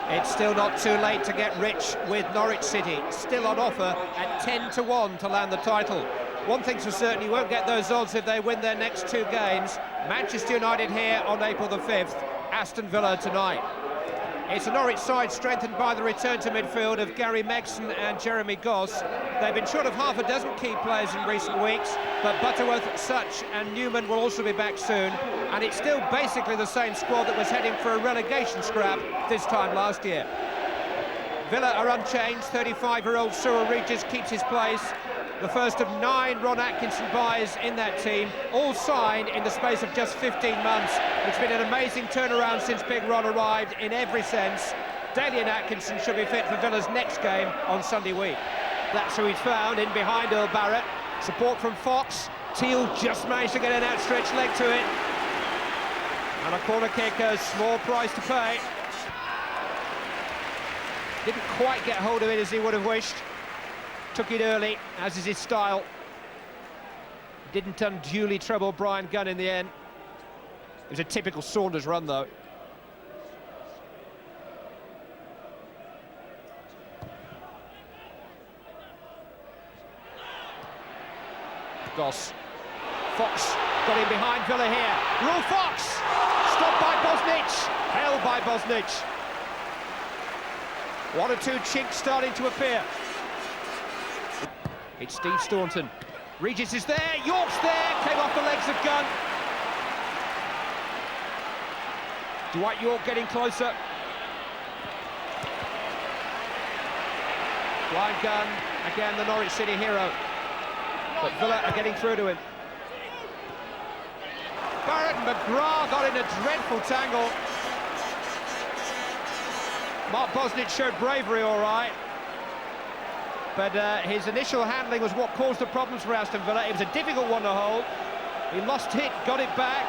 It's still not too late to get rich with Norwich City. Still on offer at 10-1 to land the title. One thing's for certain, you won't get those odds if they win their next two games. Manchester United here on April the 5th, Aston Villa tonight. It's a Norwich side strengthened by the return to midfield of Gary Megson and Jeremy Goss. They've been short of half a dozen key players in recent weeks, but Butterworth, Such and Newman will also be back soon. And it's still basically the same squad that was heading for a relegation scrap this time last year. Villa are unchanged. 35-year-old Cyril Regis keeps his place. The first of 9 Ron Atkinson buys in that team, all signed in the space of just 15 months. It's been an amazing turnaround since Big Ron arrived in every sense. Daly and Atkinson should be fit for Villa's next game on Sunday week. That's who he's found in behind Earl Barrett. Support from Fox. Teal just managed to get an outstretched leg to it. And a corner kick, a small price to pay. Didn't quite get hold of it as he would have wished. Took it early, as is his style. Didn't unduly trouble Brian Gunn in the end. It was a typical Saunders run, though. Goss. Fox got in behind Villa here. Rule Fox! Stopped by Bosnich. Held by Bosnich. One or two chinks starting to appear. It's Steve Staunton. Regis is there, York's there, came off the legs of Gunn. Dwight York getting closer. Blind Gunn, again the Norwich City hero. But Villa are getting through to him. Barrett and McGrath got in a dreadful tangle. Mark Bosnich showed bravery all right. But his initial handling was what caused the problems for Aston Villa. It was a difficult one to hold. He lost it, got it back.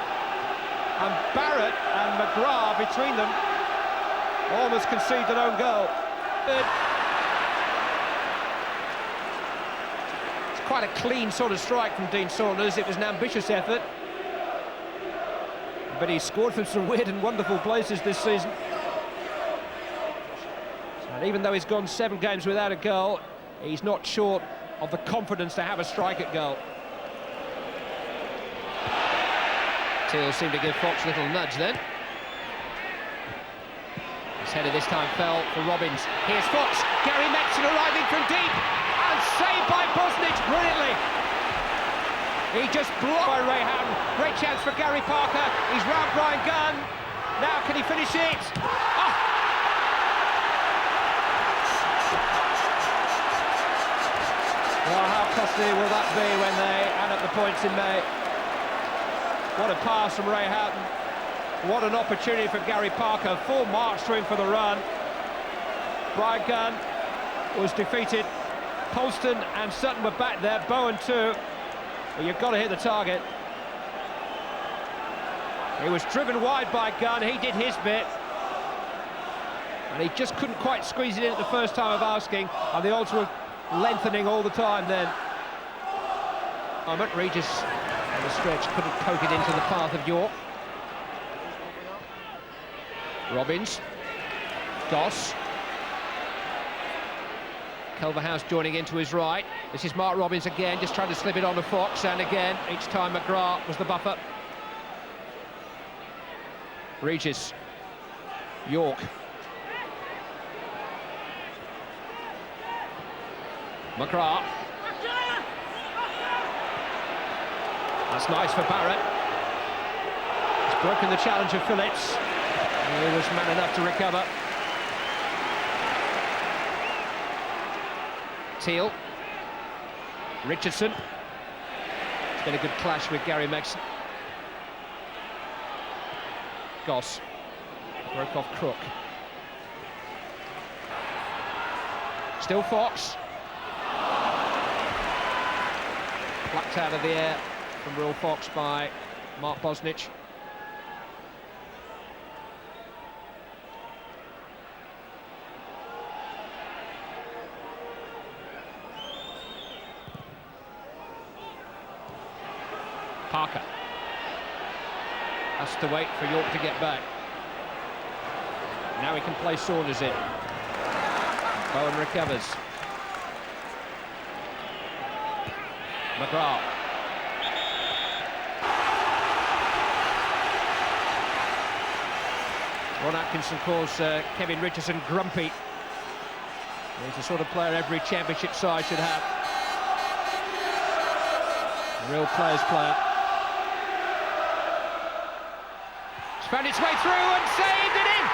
And Barrett and McGrath, between them, almost conceded an own goal. It's quite a clean sort of strike from Dean Saunders. It was an ambitious effort. But he scored from some weird and wonderful places this season. And even though he's gone 7 games without a goal, he's not short of the confidence to have a strike at goal. Teal seemed to give Fox a little nudge then. His header this time fell for Robbins. Here's Fox, Gary Megson arriving from deep, and saved by Bosnich brilliantly. He just blocked by Ray Houghton. Great chance for Gary Parker. He's round Brian Gunn. Now can he finish it? Oh! Well, how costly will that be when they add up the points in May? What a pass from Ray Houghton. What an opportunity for Gary Parker. Full march to him for the run. Brian Gunn was defeated. Polston and Sutton were back there. Bowen too. Well, you've got to hit the target. He was driven wide by Gunn. He did his bit. And he just couldn't quite squeeze it in at the first time of asking. And the odds were lengthening all the time then. Regis on the stretch couldn't poke it into the path of York. Robbins. Goss. Culverhouse joining into his right. This is Mark Robbins again, just trying to slip it on to Fox, and again, each time McGrath was the buffer. Regis. York. McGrath. That's nice for Barrett. He's broken the challenge of Phillips. He was man enough to recover. Teal. Richardson. It's been a good clash with Gary Megson. Goss. Broke off Crook. Still Fox. Plucked out of the air from Will Fox by Mark Bosnich. Parker has to wait for York to get back. Now he can play Saunders in. Bowen recovers. McGrath. Ron Atkinson calls Kevin Richardson grumpy. He's the sort of player every championship side should have. A real player's player. It's found its way through and saved it in!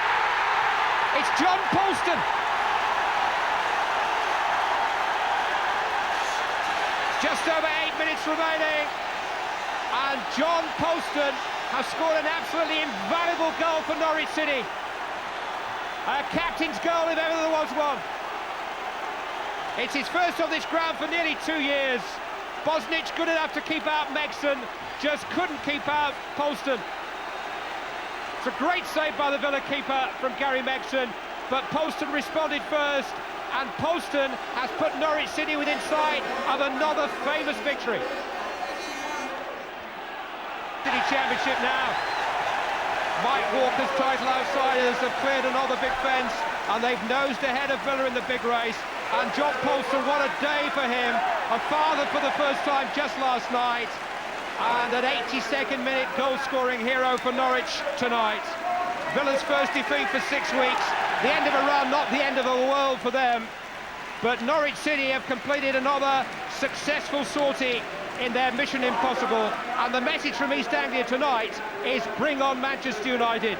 It's John Polston! Just over 8 minutes remaining, and John Polston has scored an absolutely invaluable goal for Norwich City. A captain's goal if ever there was one. It's his first on this ground for nearly 2 years. Bosnich good enough to keep out Megson, just couldn't keep out Polston. It's a great save by the Villa keeper from Gary Megson, but Polston responded first, and Polston has put Norwich City within sight of another famous victory. City Championship now. Mike Walker's title outsiders have cleared another big fence, and they've nosed ahead of Villa in the big race. And John Polston, what a day for him. A father for the first time just last night. And an 82nd minute goal-scoring hero for Norwich tonight. Villa's first defeat for 6 weeks. The end of a run, not the end of the world for them. But Norwich City have completed another successful sortie in their mission impossible. And the message from East Anglia tonight is bring on Manchester United.